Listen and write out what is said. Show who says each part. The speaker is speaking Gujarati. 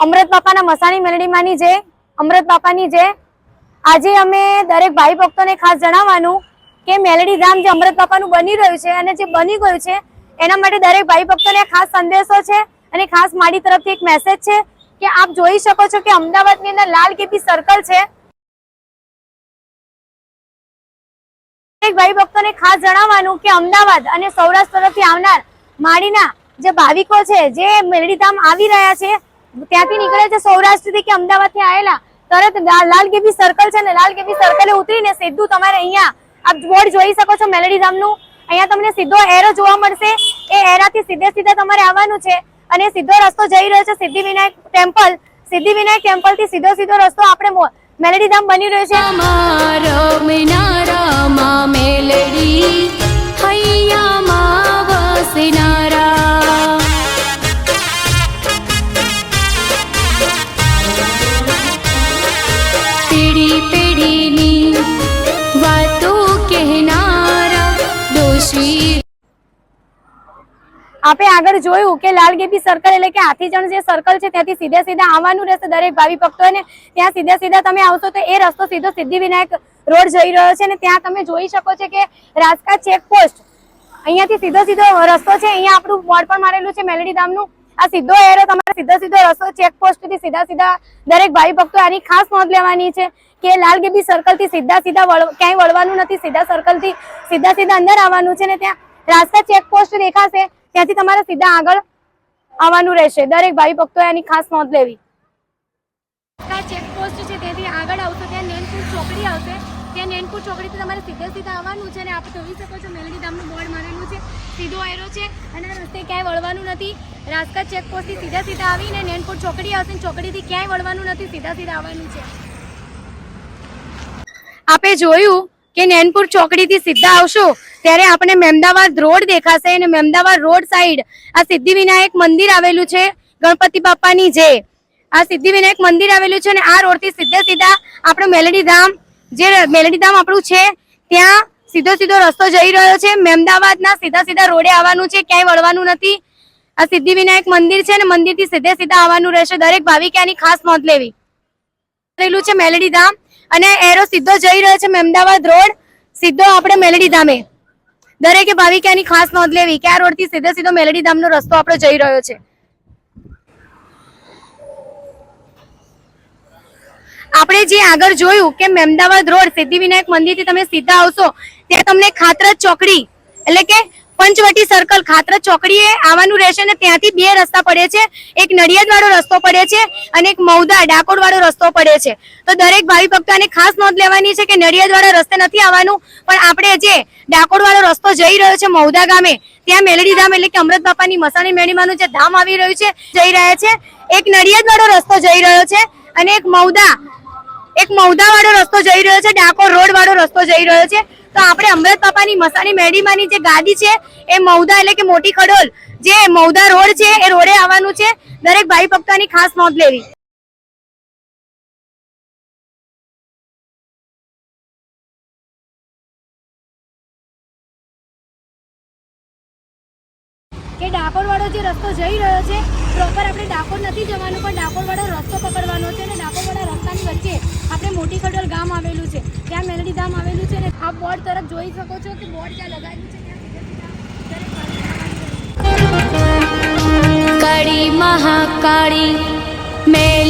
Speaker 1: અમૃત બાપાના મસાણી મેલડીમાંની જય, અમૃત બાપાની જય। આજે અમે દરેક ભાઈ ભક્તોને ખાસ જણાવવાનું કે મેલડી ધામ જે અમૃત બાપાનું બની રહ્યું છે અને જે બની ગયું છે એના માટે દરેક ભાઈ ભક્તોને ખાસ સંદેશો છે અને ખાસ મારી તરફથી એક મેસેજ છે કે આપ જોઈ શકો છો કે અમદાવાદની અંદર લાલ કેપી સર્કલ છે। દરેક ભાઈ ભક્તોને ખાસ જણાવવાનું કે અમદાવાદ અને સૌરાષ્ટ્ર તરફથી આવનાર માળીના જે ભાવિકો છે જે મેલડી ધામ આવી રહ્યા છે ત્યાંથી નીકળે છે સૌરાષ્ટ્રથી કે અમદાવાદથી આવેલા તરત લાલ કેપી સર્કલ છે ને લાલ કેપી સર્કલે ઉતરીને સીધું તમારે અહીંયા આપ બોર્ડ જોઈ શકો છો મેલડી ધામનું। અહીંયા તમને સીધો એરો જોવા મળશે, એ એરાથી સીધે તમારે આવવાનું છે અને સીધો રસ્તો જઈ રહ્યો છે સિદ્ધિવિનાયક ટેમ્પલ। સિદ્ધિવિનાયક ટેમ્પલ થી સીધો રસ્તો આપણે મેલડી ધામ બની રહ્યો છે। આપણે આગળ જોયું કે લાલ કેપી સર્કલ એટલે કે હાથીજણ જે સર્કલ છે ત્યાંથી સીધા આવવાનું રહેશે દરેક ભાવિ ભક્તોને। ત્યાં સીધા તમે આવશો તો એ રસ્તો સીધો સિદ્ધિવિનાયક રોડ જઈ રહ્યો છે અને ત્યાં તમે જોઈ શકો છો કે રાજકા ચેકપોસ્ટ અહીંયાથી સીધો રસ્તો છે। અહીંયા આપણું બોર્ડ પણ મારેલું છે મેલડી ધામનું। આ સીધો એરો તમારે સીધો રસ્તો ચેકપોસ્ટ થી સીધા દરેક ભાઈ ભક્તો આની ખાસ નોંધ લેવાની છે કે લાલ કેપી સર્કલ થી સીધા ક્યાંય વળવાનું નથી, સીધા સર્કલ થી સીધા અંદર આવવાનું છે ને ત્યાં રાજકા ચેકપોસ્ટ દેખાશે ત્યાંથી તમારે સીધા આગળ આવવાનું રહેશે। દરેક ભાઈ ભક્તોએ આની ખાસ નોંધ લેવી। ચેકપોસ્ટ છે ત્યાંથી આગળ આવશો ત્યાં નૈનપુર ચોકડી આવશે, ત્યાં નૈનપુર ચોકડીથી તમારે સીધા આવવાનું છે અને આપ જોઈ શકો છો મેલડી ધામનું બોર્ડ મારેલું છે, સીધો એરો છે અને રસ્તે ક્યાંય વળવાનું નથી। રાજકા ચેકપોસ્ટ થી સીધા આવીને નૈનપુર ચોકડી આવશે, ચોકડીથી ક્યાંય વળવાનું નથી, સીધા આવવાનું છે। આપણે જોયું કે નૈનપુર ચોકડીથી સીધા આવશો ત્યારે આપણે મહેમદાવાદ રોડ દેખાશે અને મહેમદાવાદ રોડ સાઈડ આ સિદ્ધિવિનાયક મંદિર આવેલું છે। ગણપતિ બાપાની જય। આ સિદ્ધિવિનાયક મંદિર આવેલું છે અને આ રોડ થી સીધા આપણે મેલડી ધામ આપણું છે ત્યાં સીધો રસ્તો જઈ રહ્યો છે। મહેમદાવાદના સીધા રોડે આવવાનું છે, ક્યાંય વળવાનું નથી। આ સિદ્ધિવિનાયક મંદિર છે અને મંદિર થી સીધા આવવાનું રહેશે। દરેક ભાવિકે આની ખાસ નોંધ લેવી। છે મેલડી ધામ અને એરો સીધો જઈ રહ્યો છે મહેમદાવાદ રોડ સીધો આપણે મેલડી ધામે। દરેકે ભાવિકે આની ખાસ નોંધ લેવી કે આ રોડ થી સીધો મેલડી ધામનો રસ્તો આપણો જઈ રહ્યો છે। આપણે જે આગળ જોયું કે મહેમદાવાદ રોડ સિદ્ધિવિનાયક મંદિર થી તમે સીધા આવશો ત્યાં તમને ખાતરજ ચોકડી એટલે કે પંચવટી સર્કલ ખાતરજ ચોકડીએ આવવાનું રહેશે અને ત્યાંથી બે રસ્તા પડે છે, એક નડિયાદ વાળો રસ્તો પડે છે અને એક મૌદા ડાકોર વાળો રસ્તો પડે છે। તો દરેક ભાવિ ભક્તોને ખાસ નોંધ લેવાની છે કે નડિયાદ વાળા રસ્તે નથી આવવાનું, પણ આપણે જે ડાકોર વાળો રસ્તો જઈ રહ્યો છે મૌદા ગામે ત્યાં મેલડી ધામ એટલે કે અમૃત બાપાની મસાણી મેળીમાંનું જે ધામ આવી રહ્યું છે જઈ રહ્યા છે। એક નડિયાદ વાળો રસ્તો જઈ રહ્યો છે અને એક મૌદા વાળો રસ્તો જઈ રહ્યો છે, ડાકોર રોડ વાળો રસ્તો જઈ રહ્યો છે। તો આપણે અમૃત બાપાની મસાણી મેળીમાંની જે ગાદી છે એ મૌદા એટલે કે મોટી ખડોલ જે મૌદા રોડ છે એ રોડે આવવાનું છે। દરેક ભાઈ ભક્તોની ખાસ નોંધ લેવી। કે ડાકોર વાળો જે રસ્તો જઈ રહ્યો છે પ્રોપર આપણે ડાકોર નથી જવાનું પણ ડાકોર વાળો રસ્તો પકડવાનો છે અને ડાકોર વાળા રસ્તાની વચ્ચે આપણે મોટી ખડોલ ગામ આવેલું છે, ત્યાં મેલડી ધામ આવેલું છે અને આ બોર્ડ તરફ જોઈ શકો છો કે બોર્ડ ત્યાં લગાવેલું છે ત્યાં કડી મહાકાળી મેલ